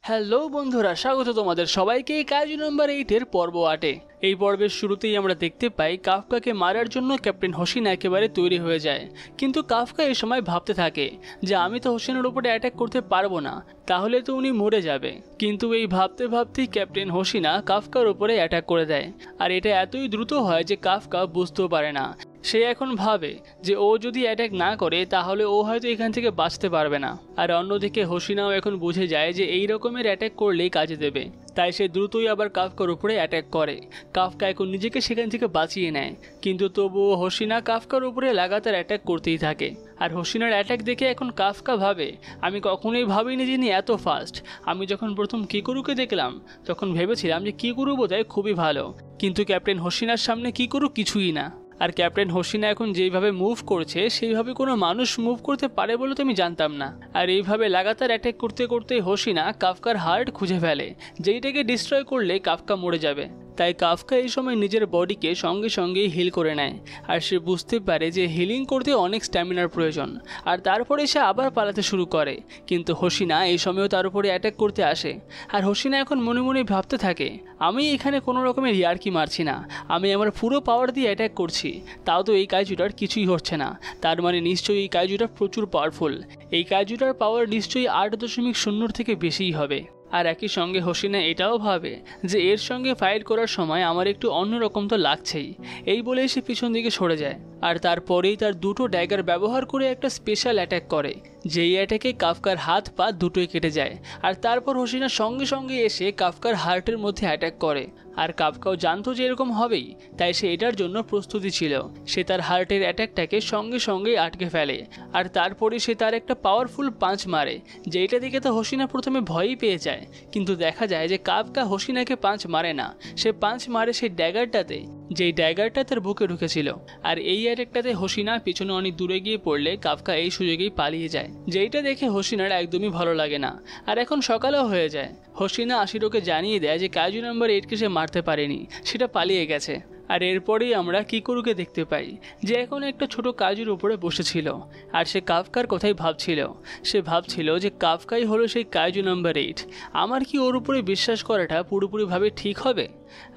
Hello বন্ধুরা, স্বাগত তোমাদের সবাইকে কাজু নাম্বার 8 পর্ব 8। এই পর্বের শুরুতেই আমরা দেখতে পাই কাফকাকে মারার জন্য ক্যাপ্টেন হোসিনা একেবারে তৈরি হয়ে যায়। কিন্তু কাফকা এই সময় ভাবতে থাকে যে আমি তো হোসিনার উপরে অ্যাটাক করতে পারবো না, তাহলে তো উনি মরে যাবে। কিন্তু এই ভাবতে ভাবতেই ক্যাপ্টেন হোসিনা কাফকার উপরে অ্যাটাক করে দেয়, আর এটা এতই দ্রুত হয় যে কাফকা বুঝতেও পারে না। সে এখন ভাবে যে ও যদি অ্যাটাক না করে তাহলে ও হয়তো এখান থেকে বাঁচতে পারবে না। আর অন্যদিকে হোসিনাও এখন বুঝে যায় যে এই রকমের অ্যাটাক করলেই কাজে দেবে, তাই সে দ্রুতই আবার কাফকার উপরে অ্যাটাক করে। কাফকা এখন নিজেকে সেখান থেকে বাঁচিয়ে নেয়, কিন্তু তবুও হোসিনা কাফকার উপরে লাগাতার অ্যাটাক করতেই থাকে। আর হোসিনার অ্যাটাক দেখে এখন কাফকা ভাবে আমি কখনোই ভাবিনি যিনি এত ফাস্ট। আমি যখন প্রথম কিকুরুকে দেখলাম তখন ভেবেছিলাম যে কিকুরু বোধহয় খুবই ভালো, কিন্তু ক্যাপ্টেন হোসিনার সামনে কিকুরু কিছুই না। আর ক্যাপ্টেন হোসিনা এখন যেইভাবে মুভ করছে সেইভাবে কোনো মানুষ মুভ করতে পারে বলে তো আমি জানতাম না। আর এইভাবে লাগাতার অ্যাটাক করতে করতে হোসিনা কাফকার হার্ট খুঁজে ফেলে, যেইটাকে ডিস্ট্রয় করলে কাফকা মরে যাবে। তাই কাফকা এই সময় নিজের বডিকে সঙ্গে সঙ্গেই হিল করে নেয়। আর সে বুঝতে পারে যে হিলিং করতে অনেক স্ট্যামিনার প্রয়োজন, আর তারপরে সে আবার পালাতে শুরু করে। কিন্তু হোসিনা এই সময়ও তার উপরে অ্যাটাক করতে আসে। আর হোসিনা এখন মনে মনে ভাবতে থাকে আমি এখানে কোনো রকমের ইয়ার্কি মারছি না, আমি আমার পুরো পাওয়ার দিয়ে অ্যাটাক করছি, তাও তো এই কাইজুটার কিছুই হচ্ছে না। তার মানে নিশ্চয়ই এই কাইজুটা প্রচুর পাওয়ারফুল। এই কাইজুটার পাওয়ার নিশ্চয়ই 8.0 থেকে বেশিই হবে। আর একই সঙ্গে হোসিনা এটাও ভাবে যে এর সঙ্গে ফাইট করার সময় আমার একটু অন্যরকম তো লাগছেই। এই বলেই সে পিছন দিকে সরে যায়, আর তারপরেই তার দুটো ড্যাগার ব্যবহার করে একটা স্পেশাল অ্যাটাক করে, যেই অ্যাটাকে কাফকার হাত পা দুটোই কেটে যায়। আর তারপর হোসিনা সঙ্গে সঙ্গে এসে কাফকার হার্টের মধ্যে অ্যাটাক করে। আর কাফকাও জানতো যে এরকম হবেই, তাই সে এটার জন্য প্রস্তুতি ছিল। সে তার হার্টের অ্যাটাকটাকে সঙ্গে সঙ্গেই আটকে ফেলে, আর তারপরে সে তার একটা পাওয়ারফুল পাঞ্চ মারে, যেটা দেখে তো হোসিনা প্রথমে ভয়ই পেয়ে যায়। কিন্তু দেখা যায় যে কাফকা হোসিনাকে পাঞ্চ মারে না, সে পাঞ্চ মারে সেই ড্যাগারটাতে, যেই ড্যাগারটা তার বুকে ঢুকেছিল। আর এই অ্যাটাকটাতে হোসিনা পিছনে অনেক দূরে গিয়ে পড়লে কাফকা এই সুযোগেই পালিয়ে যায়, যেইটা দেখে হোসিনার একদমই ভালো লাগে না। আর এখন সকালও হয়ে যায়। হোসিনা আশিরোকে জানিয়ে দেয় যে কাজু নাম্বার 8কে সে মারতে পারেনি, সেটা পালিয়ে গেছে। আর এরপরেই আমরা কিকুরুকে দেখতে পাই যে এখন একটা ছোট কাজুর উপরে বসেছিল, আর সে কাফকার কথাই ভাবছিল। সে ভাবছিল যে কাফকাই হলো সেই কাজু নাম্বার 8, আমার কি ওর উপরে বিশ্বাস করাটা পুরোপুরিভাবে ঠিক হবে?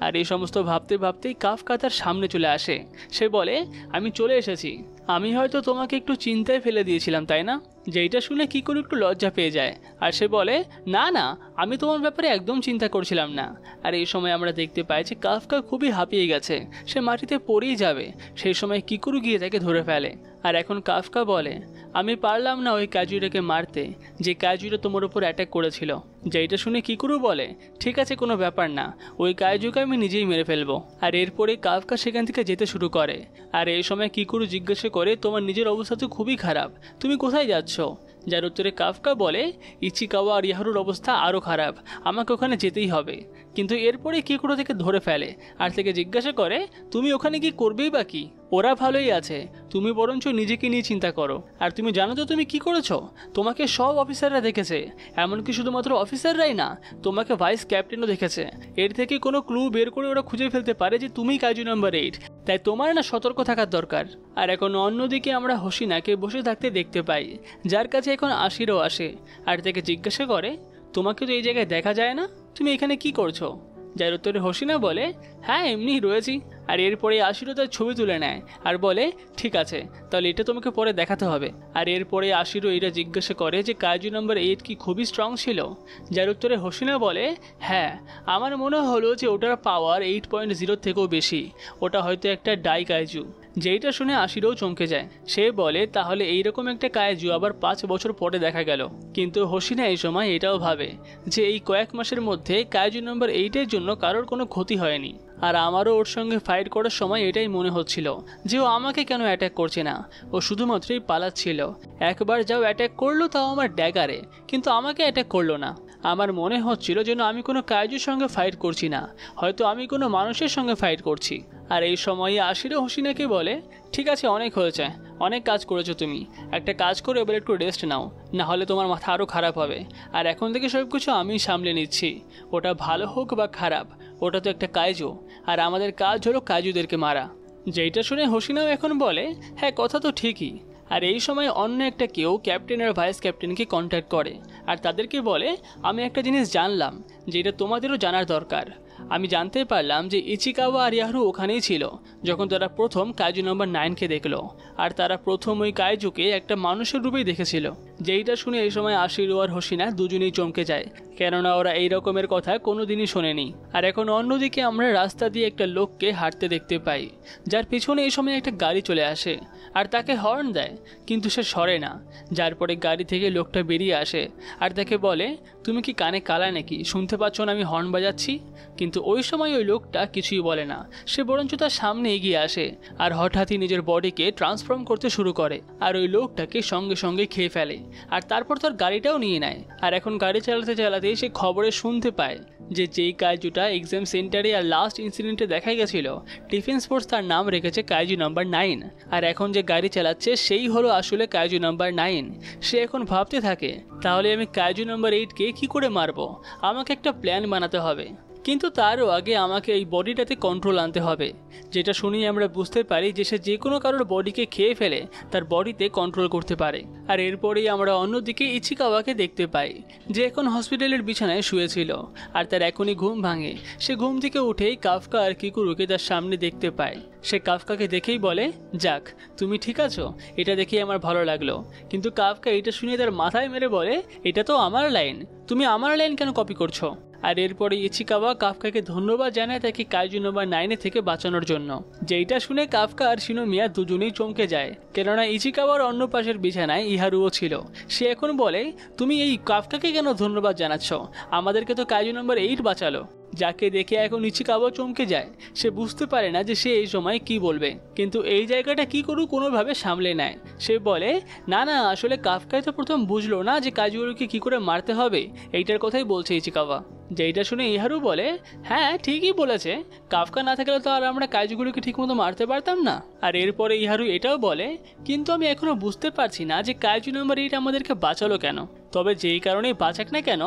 আর এই সমস্ত ভাবতে ভাবতেই কাফকা তার সামনে চলে আসে। সে বলে আমি চলে এসেছি, আমি হয়তো তোমাকে একটু চিন্তায় ফেলে দিয়েছিলাম তাই না? যেইটা শুনে কিকুরু একটু লজ্জা পেয়ে যায়, আর সে বলে না না, আমি তোমার ব্যাপারে একদম চিন্তা করছিলাম না। আর এই সময় আমরা দেখতে পাই যে কাফকা খুবই হাঁপিয়ে গেছে, সে মাটিতে পড়েই যাবে। সেই সময় কিকুরু গিয়ে তাকে ধরে ফেলে। আর এখন কাফকা বলে আমি পারলাম না ওই কাজুটাকে মারতে, যে কাজুটা তোমার উপর অ্যাটাক করেছিল। যেইটা শুনে কিকুরু বলে ঠিক আছে, কোনো ব্যাপার না, ওই কাজুকে আমি নিজেই মেরে ফেলবো। আর এরপরে কাফকা সেখান থেকে যেতে শুরু করে। আর এই সময় কিকুরু জিজ্ঞাসা করে তোমার নিজের অবস্থা তো খুবই খারাপ, তুমি কোথায় যাচ্ছ? যার উত্তরে কাফকা বলে ইচিকাওয়া আর ইয়াহারুর অবস্থা আরও খারাপ, আমাকে ওখানে যেতেই হবে। কিন্তু এরপরে কিকুরু থেকে ধরে ফেলে আর থেকে জিজ্ঞাসা করে তুমি ওখানে কি করবেই বা কি? ওরা ভালোই আছে, তুমি বরঞ্চ নিজেকে নিয়ে চিন্তা করো। আর তুমি জানো তো তুমি কি করেছো? তোমাকে সব অফিসাররা দেখেছে, এমনকি শুধুমাত্র অফিসাররাই না, তোমাকে ভাইস ক্যাপ্টেনও দেখেছে। এর থেকে কোনো ক্লু বের করে ওরা খুঁজে ফেলতে পারে যে তুমিই কাজু নাম্বার 8, তাই তোমার না সতর্ক থাকার দরকার। আর এখন অন্যদিকে আমরা হোসিনাকে বসে থাকতে দেখতে পাই, যার কাছে এখন আশিরও আসে আর তাকে জিজ্ঞাসা করে তোমাকে তো এই জায়গায় দেখা যায় না, তুমি এখানে কি করছো? যার উত্তরে হোসিনা বলে হ্যাঁ এমনিই রয়েছি। আর এরপরে আশিরও তার ছবি তুলে নেয় আর বলে ঠিক আছে, তাহলে এটা তোমাকে পরে দেখাতে হবে। আর এরপরে আশিরও এটা জিজ্ঞাসা করে যে কাজু নাম্বার 8 কি খুবই স্ট্রং ছিল? যার উত্তরে হোসিনা বলে হ্যাঁ, আমার মনে হলো যে ওটার পাওয়ার 8.0 থেকেও বেশি, ওটা হয়তো একটা ডাই কাইজু। যেইটা শুনে আশিরও চমকে যায়। সে বলে তাহলে এইরকম একটা কাইজু আবার 5 বছর পরে দেখা গেল। কিন্তু হোসিনা এই সময় এটাও ভাবে যে এই কয়েক মাসের মধ্যে কাইজু নাম্বার 8-এর জন্য কারোর কোনো ক্ষতি হয়নি। আর আমারও ওর সঙ্গে ফাইট করার সময় এটাই মনে হচ্ছিল যে ও আমাকে কেন অ্যাটাক করছে না, ও শুধুমাত্রই পালাচ্ছিল। একবার যাও অ্যাটাক করলো, তাও আমার ড্যাগারে, কিন্তু আমাকে অ্যাটাক করলো না। আমার মনে হচ্ছিল যেন আমি কোনো কাইজুর সঙ্গে ফাইট করছি না, হয়তো আমি কোনো মানুষের সঙ্গে ফাইট করছি। আর এই সময়ে আশিরও হোসিনাকে বলে ঠিক আছে, অনেক হয়েছে, অনেক কাজ করেছো তুমি, একটা কাজ করে এবার একটু রেস্ট নাও, না হলে তোমার মাথা আরও খারাপ হবে। আর এখন থেকে সব কিছু আমি সামলে নিচ্ছি, ওটা ভালো হোক বা খারাপ, ওটা তো একটা কাইজু, আর আমাদের কাজ হলো কাইজুদেরকে মারা। যেইটা শুনে হোসিনাও এখন বলে হ্যাঁ কথা তো ঠিকই, আর এই সময় অন্য একটা কেউ ক্যাপ্টেন আর ভাইস ক্যাপ্টেনকে কন্ট্যাক্ট করে আর তাদেরকে বলে, আমি একটা জিনিস জানলাম যেটা তোমাদেরও জানার দরকার। আমি জানতে পারলাম যে ইচিকাওয়া আর ইয়ারু ওখানেই ছিল যখন তারা প্রথম কাইজু নাম্বার 9কে দেখলো, আর তারা প্রথম ওই কাইজুকে একটা মানুষের রূপেই দেখেছিল। যেইটা শুনে এই সময় আশিরো আর হোশিনা দুজনেই চমকে যায়, কেননা ওরা এই রকমের কথা কোনোদিনই শোনেনি। আর এখন অন্যদিকে আমরা রাস্তা দিয়ে একটা লোককে হাঁটতে দেখতে পাই, যার পিছনে এই সময় একটা গাড়ি চলে আসে আর তাকে হর্ন দেয়, কিন্তু সে সরে না। যার পরে গাড়ি থেকে লোকটা বেরিয়ে আসে আর তাকে বলে, তুমি কি কানে কালা নাকি, শুনতে পাচ্ছ না আমি হর্ন বাজাচ্ছি? কিন্তু ওই সময় ওই লোকটা কিছুই বলে না, সে বরঞ্চ তার সামনে এগিয়ে আসে আর হঠাৎই নিজের বডিকে ট্রান্সফর্ম করতে শুরু করে আর ওই লোকটাকে সঙ্গে সঙ্গে খেয়ে ফেলে আর তারপর তার গাড়িটাও নিয়ে নেয়। আর এখন গাড়ি চালাতে চালাতে সে খবরে শুনতে পায় যে যেই কাইজুটা এক্সাম সেন্টারে আর লাস্ট ইনসিডেন্টে দেখা গেছিল, ডিফেন্স ফোর্স তার নাম রেখেছে কাইজু নাম্বার 9। আর এখন যে গাড়ি চালাচ্ছে সেই হলো আসলে কাইজু নাম্বার 9। সে এখন ভাবতে থাকে, তাহলে আমি কাইজু নাম্বার 8কে কি করে মারবো? আমাকে একটা প্ল্যান বানাতে হবে, কিন্তু তারও আগে আমাকে এই বডিটাতে কন্ট্রোল আনতে হবে। যেটা শুনেই আমরা বুঝতে পারি যে সে যে কোনো কারোর বডিকে খেয়ে ফেলে তার বডিতে কন্ট্রোল করতে পারে। আর এরপরেই আমরা অন্যদিকে ইচিকাওয়াকে দেখতে পাই, যে এখন হসপিটালের বিছানায় শুয়েছিল আর তার এখনই ঘুম ভাঙে। সে ঘুম থেকে উঠেই কাফকা আর কিকুরুকে তার সামনে দেখতে পায়। সে কাফকাকে দেখেই বলে, যাক তুমি ঠিক আছো, এটা দেখেই আমার ভালো লাগলো। কিন্তু কাফকা এটা শুনে তার মাথায় মেরে বলে, এটা তো আমার লাইন, তুমি আমার লাইন কেন কপি করছো? আর এরপরে ইচিকাওয়া কাফকাকে ধন্যবাদ জানায় তাকে কাইজু নাম্বার 9 থেকে বাঁচানোর জন্য। যেইটা শুনে কাফকা আর শিনোমিয়া দুজনেই চমকে যায়, কেননা ইচিকাওয়ার অন্য পাশের বিছানায় ইহারুও ছিল। সে এখন বলে, তুমি এই কাফকাকে কেন ধন্যবাদ জানাচ্ছ? আমাদেরকে তো কাইজু নাম্বার 8 বাঁচালো। যাকে দেখে এখন ইচিকাওয়া চমকে যায়, সে বুঝতে পারে না যে সে এই সময় কি বলবে, কিন্তু এই জায়গাটা কি করু কোনোভাবে সামলে নেয়। সে বলে, না না, আসলে কাফকাই তো প্রথম বুঝলো না যে কাইজুরুকে কি করে মারতে হবে, এইটার কথাই বলছে ইচিকাওয়া। যেইটা শুনে ইহারু বলে, হ্যাঁ ঠিকই বলেছে, কাফকা না থাকলে তো আর আমরা কাইজুগুলোকে ঠিকমতো মারতে পারতাম না। আর এরপরে ইহারু এটাও বলে, কিন্তু আমি এখনো বুঝতে পারছি না যে কাইজু নাম্বার 8 আমাদেরকে বাঁচালো কেন। তবে যেই কারণেই বাঁচাক না কেন,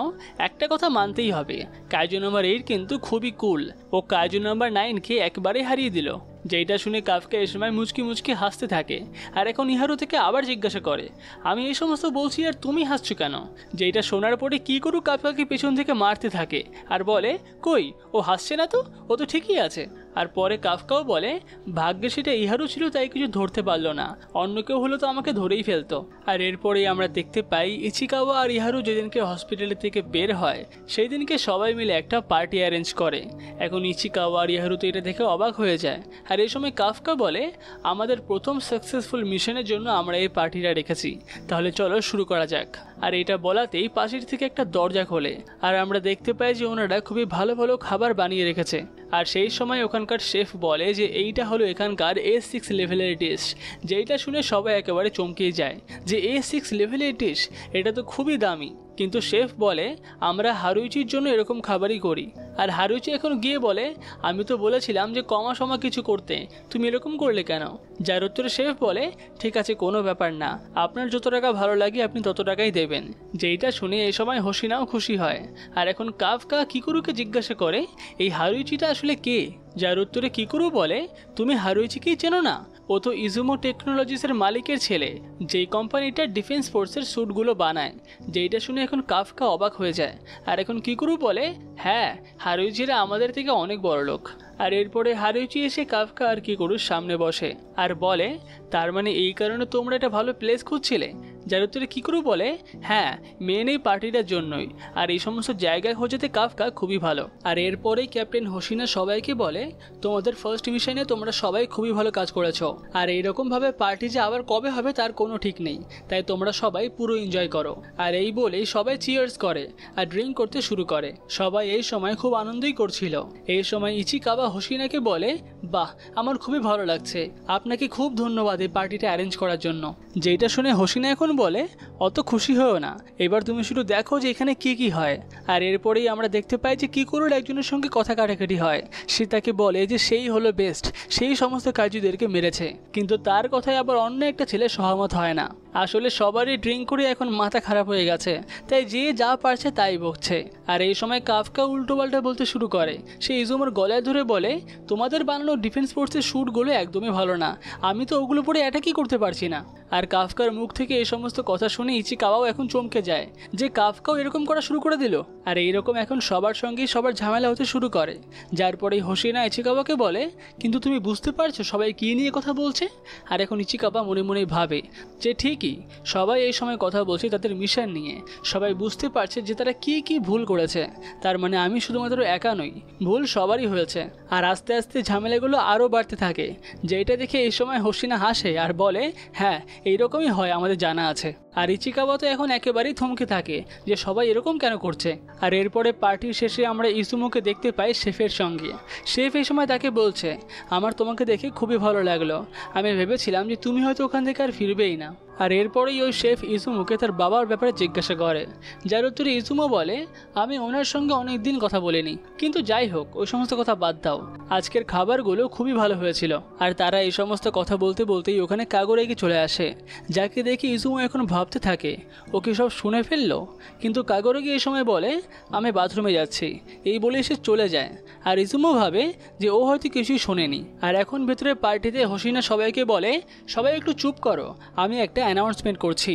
একটা কথা মানতেই হবে, কাইজু নাম্বার 8 কিন্তু খুবই কুল। ও কাইজু নাম্বার 9কে একবারে হারিয়ে দিল। যেইটা শুনে কাফকা এই সময় মুচকি মুচকি হাসতে থাকে। আর এখন ইহারু থেকে আবার জিজ্ঞাসা করে, আমি এই সমস্ত বলছি আর তুমি হাসছো কেন? যেইটা শোনার পরে কি করু কাফকাকে পেছন থেকে মারতে থাকে আর বলে, কই ও হাসছে না তো, ও তো ঠিকই আছে। আর পরে কাফকাও বলে, ভাগ্যে সেটা ইহারু ছিল তাই কিছু ধরতে পারলো না, অন্য কেউ হলো তো আমাকে ধরেই ফেলতো। আর এরপরেই আমরা দেখতে পাই ইচিকাওয়া আর ইহারু যেদিনকে হসপিটাল থেকে বের হয় সেই দিনকে সবাই মিলে একটা পার্টি অ্যারেঞ্জ করে। এখন ইচিকাওয়া আর ইহারু তো এটা দেখে অবাক হয়ে যায়। আর এই সময় কাফকা বলে, আমাদের প্রথম সাকসেসফুল মিশনের জন্য আমরা এই পার্টিটা রেখেছি, তাহলে চলো শুরু করা যাক। আর এটা বলাতেই পাশের থেকে একটা দরজা খোলে আর আমরা দেখতে পাই যে ওনারা খুবই ভালো ভালো খাবার বানিয়ে রেখেছে। আর সেই সময় ওখানকার শেফ বলে যে এইটা হলো এখানকার A6 লেভেলের ডিশ। যেইটা শুনে সবাই একেবারে চমকে যায় যে A6 লেভেলের ডিশ, এটা তো খুবই দামি। কিন্তু শেফ বলে, আমরা হারুইচির জন্য এরকম খাবারই করি। আর হারুইচি এখন গিয়ে বলে, আমি তো বলেছিলাম যে কমা সমা কিছু করতে, তুমি এরকম করলে কেন? যার উত্তরে শেফ বলে, ঠিক আছে কোনো ব্যাপার না, আপনার যত টাকা ভালো লাগে আপনি তত টাকাই দেবেন। যেইটা শুনে এই সময় হোশিনাও খুশি হয়। আর এখন কাফকা কিকুরুকে জিজ্ঞাসা করে, এই হারুইচিটা আসলে কে? যার উত্তরে কিকুরু বলে, তুমি হারুইচিকেই চেনো না? ও তো ইজুমো টেকনোলজিসের মালিকের ছেলে, যেই কোম্পানিটা ডিফেন্স ফোর্সের স্যুটগুলো বানায়। যেইটা শুনে এখন কাফকা অবাক হয়ে যায়। আর এখন কিকুরু বলে, হ্যাঁ হারুইচিরা আমাদের থেকে অনেক বড় লোক। আর এরপরে হারুইচি এসে কাফকা আর কিকুরুর সামনে বসে আর বলে, তার মানে এই কারণে তোমরা একটা ভালো প্লেস খুঁজছিলে? যার উত্তরে কিকুরু বলে, হ্যাঁ মেন এই পার্টিটার জন্যই, আর এই সমস্ত জায়গায় খোঁজাতে কাফকা খুবই ভালো। আর এরপরেই ক্যাপ্টেন হোশিনা সবাইকে বলে, তোমাদের ফার্স্ট মিশনে তোমরা সবাই খুবই ভালো কাজ করেছো, আর এইরকমভাবে পার্টি যে আবার কবে হবে তার কোনো ঠিক নেই, তাই তোমরা সবাই পুরো এনজয় করো। আর এই বলেই সবাই চিয়ার্স করে আর ড্রিঙ্ক করতে শুরু করে। সবাই এই সময় খুব আনন্দই করছিল। এই সময় ইচিকাওয়া হোশিনাকে বলে, বাহ আমার খুবই ভালো লাগছে, আপনাকে খুব ধন্যবাদ এই পার্টিটা অ্যারেঞ্জ করার জন্য। যেটা শুনে হোশিনা এখন বলে, অত খুশি হও না, এবার তুমি শুধু দেখো যে এখানে কি কি হয়। আর এরপরেই আমরা দেখতে পাই যে কিকুরুর একজনের সঙ্গে কথা কাটাকাটি হয়। সে তাকে বলে যে সেই হলো বেস্ট, সেই সমস্ত কাজুদেরকে মেরেছে, কিন্তু তার কথায় আবার অন্য একটা ছেলে সহমত হয় না। আসলে সবারই ড্রিঙ্ক করে এখন মাথা খারাপ হয়ে গেছে, তাই যে যা পারছে তাই বকছে। আর এই সময় কাফকা উল্টোপাল্টা বলতে শুরু করে। সে ইজুমোর গলায় ধরে বলে, তোমাদের বানানো ডিফেন্স ফোর্সের শ্যুটগুলো একদমই ভালো না, আমি তো ওগুলো পরে অ্যাটাকই করতে পারছি না। আর কাফকার মুখ থেকে এই সমস্ত কথা শুনে ইচিকাওয়াও এখন চমকে যায় যে কাফকাও এরকম করা শুরু করে দিল। আর এইরকম এখন সবার সঙ্গেই সবার ঝামেলা হতে শুরু করে, যার পরেই হোশিনা ইচিকাওয়াকে বলে, কিন্তু তুমি বুঝতে পারছো সবাই কী নিয়ে কথা বলছে? আর এখন ইচিকাওয়া মনে মনে ভাবে যে ঠিকই, সবাই এই সময় কথা বলছে তাদের মিশন নিয়ে, সবাই বুঝতে পারছে যে তারা কি কি ভুল করেছে, তার মানে আমি শুধুমাত্র একা নই, ভুল সবারই হয়েছে। আর আস্তে আস্তে ঝামেলাগুলো আরও বাড়তে থাকে, যেটা দেখে এই সময় হোশিনা হাসে আর বলে, হ্যাঁ এইরকমই হয়, আমাদের জানা আছে। আর ইচিকাওয়া তো এখন একেবারেই থমকে থাকে যে সবাই এরকম কেন করছে। আর এরপরে পার্টির শেষে আমরা ইজুমোকে দেখতে পাই শেফের সঙ্গে। শেফ এই সময় তাকে বলছে, আমার তোমাকে দেখে খুবই ভালো লাগলো, আমি ভেবেছিলাম যে তুমি হয়তো ওখান থেকে আর ফিরবেই না। আর এরপরেই ওই শেফ ইজুমোকে তার বাবার ব্যাপারে জিজ্ঞাসা করে, যার উত্তরে ইজুমো বলে, আমি ওনার সঙ্গে অনেক দিন কথা বলিনি, কিন্তু যাই হোক ওই সমস্ত কথা বাদ দাও, আজকের খাবারগুলো খুবই ভালো হয়েছিল। আর তারা এই সমস্ত কথা বলতে বলতেই ওখানে কাগোরাকি চলে আসে, যাকে দেখে ইজুমো এখন ভাবতে থাকে ও কি সব শুনে ফেললো। কিন্তু কাগোরাকি এই সময় বলে, আমি বাথরুমে যাচ্ছি, এই বলে সে চলে যায়। আর ইজুমো ভাবে যে ও হয়তো কিছুই শোনেনি। আর এখন ভেতরে পার্টিতে হোশিনা সবাইকে বলে, সবাই একটু চুপ করো, আমি একটা অ্যানাউন্সমেন্ট করছি।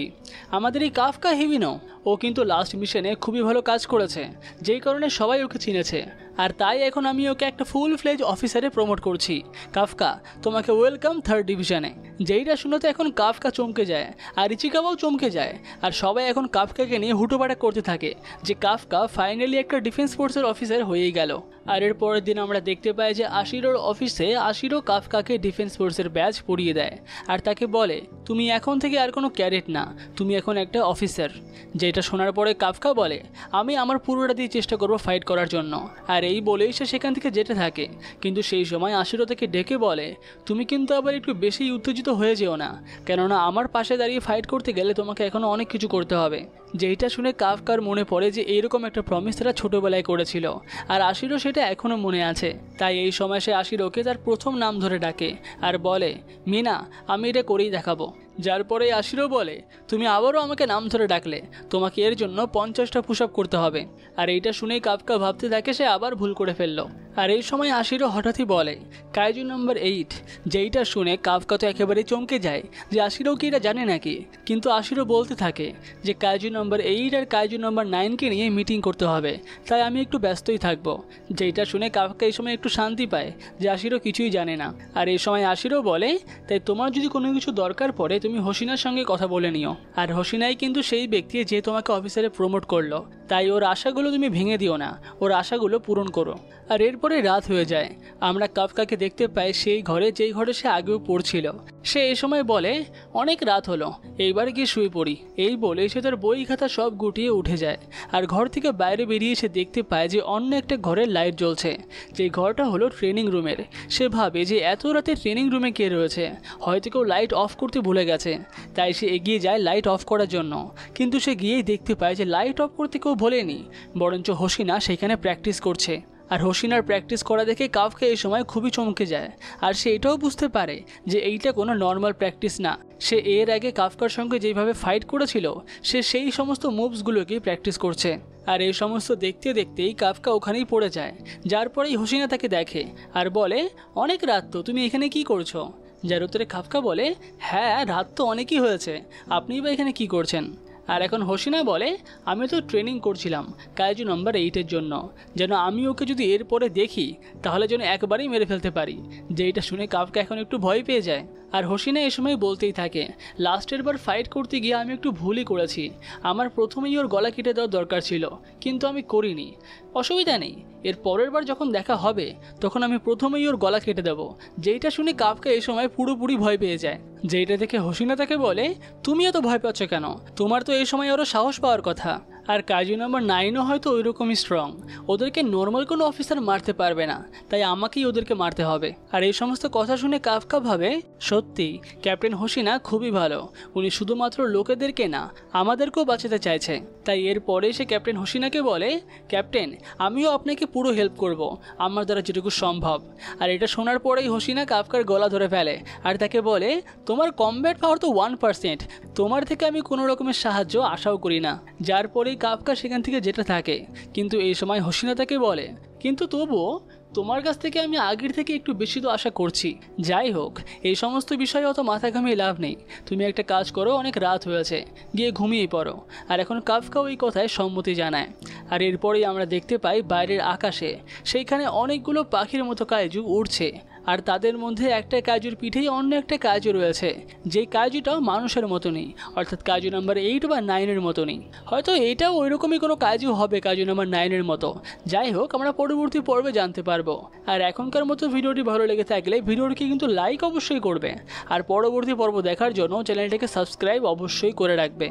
আমাদের এই কাফকা হিবিনো, ও কিন্তু লাস্ট মিশনে খুবই ভালো কাজ করেছে, যেই কারণে সবাই ওকে চিনেছে। আর তাই এখন আমি ওকে একটা ফুল ফ্লেজ অফিসারে প্রমোট করছি। কাফকা, তোমাকে ওয়েলকাম 3rd ডিভিশনে। যেইটা শুনতে এখন কাফকা চমকে যায় আর ইচিকাওয়াও চমকে যায়। আর সবাই এখন কাফকাকে নিয়ে হুটোপাটা করতে থাকে যে কাফকা ফাইনালি একটা ডিফেন্স ফোর্সের অফিসার হয়েই গেল। আর এর পরের দিন আমরা দেখতে পাই যে আশিরোর অফিসে আশিরো কাফকাকে ডিফেন্স ফোর্সের ব্যাজ পরিয়ে দেয় আর তাকে বলে, তুমি এখন থেকে আর কোনো ক্যাডেট না, তুমি এখন একটা অফিসার। যেটা শোনার পরে কাফকা বলে, আমি আমার পুরোটা দিয়ে চেষ্টা করবো ফাইট করার জন্য। আর এই বলেই সে সেখান থেকে যেতে থাকে। কিন্তু সেই সময় আশিরো থেকে ডেকে বলে, তুমি কিন্তু আবার একটু বেশি উত্তেজিত হয়ে যেও না, কেননা আমার পাশে দাঁড়িয়ে ফাইট করতে গেলে তোমাকে এখনও অনেক কিছু করতে হবে। যেইটা শুনে কাফকার মনে পড়ে যে এইরকম একটা প্রমিস তারা ছোটোবেলায় করেছিল, আর আশিরো সেটা এখনও মনে আছে। তাই এই সময় সে আশিরোকে তার প্রথম নাম ধরে ডাকে আর বলে, মিনা, আমি এটা করেই দেখাবো। যার পরে আশিরো বলে, তুমি আবারও আমাকে নাম ধরে ডাকলে, তোমাকে এর জন্য 50টা পুশ আপ করতে হবে। আর এইটা শুনেই কাফকা ভাবতে থাকে সে আবার ভুল করে ফেললো। আর এই সময় আশিরো হঠাৎই বলে, কাইজু নাম্বার 8। যেইটা শুনে কাফকা তো একেবারেই চমকে যায় যে আশিরো কি এটা জানে নাকি। কিন্তু আশিরো বলতে থাকে যে কাইজু নাম্বার 8 আর কাইজু নাম্বার 9কে নিয়ে মিটিং করতে হবে, তাই আমি একটু ব্যস্তই থাকবো। যেইটা শুনে কাফকা এই সময় একটু শান্তি পায় যে আশিরো কিছুই জানে না। আর এই সময় আশিরো বলে, তাই তোমার যদি কোনো কিছু দরকার পড়ে তুমি হোশিনার সঙ্গে কথা বলে নিও। আর হোশিনাই কিন্তু সেই ব্যক্তি যে তোমাকে অফিসারে প্রমোট করলো, তাই ওর আশাগুলো তুমি ভেঙে দিও না, ওর আশাগুলো পূরণ করো। আর এরপরে রাত হয়ে যায়। আমরা কাফকাকে দেখতে পাই সেই ঘরে যেই ঘরে সে আগেও পড়ছিল। সে এই সময় বলে, অনেক রাত হলো, এইবার গিয়ে শুয়ে পড়ি। এই বলে সে তার বই খাতা সব গুটিয়ে উঠে যায়। আর ঘর থেকে বাইরে বেরিয়ে সে দেখতে পায় যে অন্য একটা ঘরের লাইট জ্বলছে, যে ঘরটা হলো ট্রেনিং রুমের। সে ভাবে যে এত রাতে ট্রেনিং রুমে কে রয়েছে, হয়তো কেউ লাইট অফ করতে ভুলে গেছে। তাই সে এগিয়ে যায় লাইট অফ করার জন্য। কিন্তু সে গিয়েই দেখতে পায় যে লাইট অফ করতে কেউ ভোলেনি, বরঞ্চ হোশিনা সেখানে প্র্যাকটিস করছে। আর হোশিনার প্র্যাকটিস করা দেখে কাফকা এই সময় খুবই চমকে যায়। আর সে এটাও বুঝতে পারে যে এইটা কোনো নর্মাল প্র্যাকটিস না। সে এর আগে কাফকার সঙ্গে যেভাবে ফাইট করেছিল সে সেই সমস্ত মুভসগুলোকেই প্র্যাকটিস করছে। আর এই সমস্ত দেখতে দেখতেই কাফকা ওখানেই পড়ে যায়। যার পরেই হোশিনা তাকে দেখে আর বলে, অনেক রাত তো, তুমি এখানে কি করছো? যার উত্তরে কাফকা বলে, হ্যাঁ রাত তো অনেকই হয়েছে, আপনিই বা এখানে কি করছেন? আর এখন হোশিনা বলে, আমি তো ট্রেনিং করছিলাম কাইজু নাম্বার 8-এর জন্য, যেন আমি ওকে যদি এরপরে দেখি তাহলে যেন একবারেই মেরে ফেলতে পারি। যেইটা শুনে কাফকা এখন একটু ভয় পেয়ে যায়। আর হোশিনা এ সময় বলতেই থাকে, লাস্টের বার ফাইট করতে গিয়ে আমি একটু ভুলই করেছি, আমার প্রথমেই ওর গলা কেটে দেওয়ার দরকার ছিল, কিন্তু আমি করিনি। অসুবিধা নেই, এর পরের বার যখন দেখা হবে তখন আমি প্রথমেই ওর গলা কেটে দেবো। যেইটা শুনে কাফকা এই সময় পুরোপুরি ভয় পেয়ে যায়। যেইটা দেখে হোশিনা তাকে বলে, তুমি এত ভয় পাচ্ছ কেন? তোমার তো এই সময় আরও সাহস পাওয়ার কথা। আর কাজু নাম্বার 9ও হয়তো ওই রকমই স্ট্রং। ওদেরকে নর্মাল কোনো অফিসার মারতে পারবে না, তাই আমাকেই ওদেরকে মারতে হবে। আর এই সমস্ত কথা শুনে কাফকা ভাবে সত্যি ক্যাপ্টেন হোশিনা খুবই ভালো, উনি শুধুমাত্র লোকেদেরকে না আমাদেরকেও বাঁচাতে চাইছে। তাই এরপরে সে ক্যাপ্টেন হোশিনাকে বলে, ক্যাপ্টেন আমিও আপনাকে পুরো হেল্প করব আমার দ্বারা যেটুকু সম্ভব। আর এটা শোনার পরেই হোশিনা কাফকার গলা ধরে ফেলে আর তাকে বলে, তোমার কমব্যাট পাওয়ার তো 1%, তোমার থেকে আমি কোনো রকমের সাহায্য আশাও করি না। যার পরেই কাফকা সেখান থেকে যেতে থাকে। কিন্তু এই সময় হোশিনা তাকে বলে, কিন্তু তবুও তোমার কাছ থেকে আমি আগের থেকে একটু বেশি তো আশা করছি। যাই হোক, এই সমস্ত বিষয়ে অত মাথা ঘামিয়ে লাভ নেই, তুমি একটা কাজ করো, অনেক রাত হয়েছে, গিয়ে ঘুমিয়েই পড়ো। আর এখন কাফকাও এই কথায় সম্মতি জানায়। আর এরপরেই আমরা দেখতে পাই বাইরের আকাশে সেইখানে অনেকগুলো পাখির মতো কাইজু উড়ছে। আর তাদের মধ্যে একটা কাজুর পিঠেই অন্য একটা কাজু রয়েছে, যেই কাজুটাও মানুষের মতনই, অর্থাৎ কাজু নাম্বার 8 বা 9-এর মতনই। হয়তো এটাও ওই রকমই কোনো কাজু হবে কাজু নাম্বার 9-এর মতো। যাই হোক, আমরা পরবর্তী পর্বে জানতে পারবো। আর এখনকার মতো ভিডিওটি ভালো লেগে থাকলে ভিডিওটিকে কিন্তু লাইক অবশ্যই করবে। আর পরবর্তী পর্ব দেখার জন্য চ্যানেলটিকে সাবস্ক্রাইব অবশ্যই করে রাখবে।